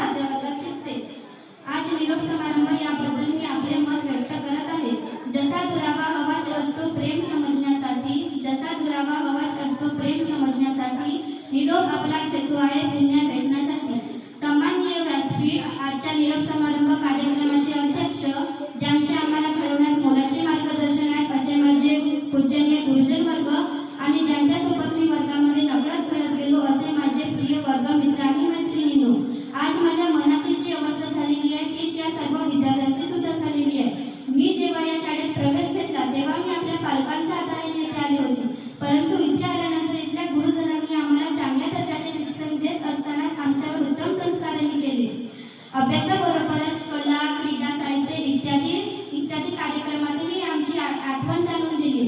7व्या वर्गात शिकते। आज निरोप समारंभ याबद्दल मी आपले मत व्यक्त करत आहे। जसा दुरावा आवाज असतो प्रेम समजण्यासाठी, जसा दुरावा आवाज असतो प्रेम समजण्यासाठी, निरोप आपला हेतू आहे पुण्य भेटण्यासाठी। सन्माननीय व्यासपीठ, आजच्या निरोप समारंभ कार्यक्रमाचे अध्यक्ष, ज्यांचे आम्हाला घडवण्यात मोलाचे मार्गदर्शन आहे असे माझे पूजनीय गुरुजन वर्ग आणि ज्यांच्यासोबत मी वर्गामध्ये नकळत घडत गेलो असे माझे प्रिय वर्ग मित्र आणि मैत्रिणींनो, आज माझ्या मनाची जी अवस्था झालेली आहे तीच या सर्व विद्यार्थ्यांची सुद्धा झालेली आहे। मी जेव्हा या शाळेत प्रवेश घेतला तेव्हा मी आपल्या पालकांच्या आधाराने इथे आली होती, परंतु इथे आल्यानंतर इथल्या गुरुजनांनी आम्हाला चांगल्या दर्जाचे शिक्षण देत असताना आमच्यावर उत्तम संस्कारही केले। अभ्यासाबरोबरच कला, क्रीडा, साहित्य इत्यादी कार्यक्रमातही आमची आठवण जाणून दिली।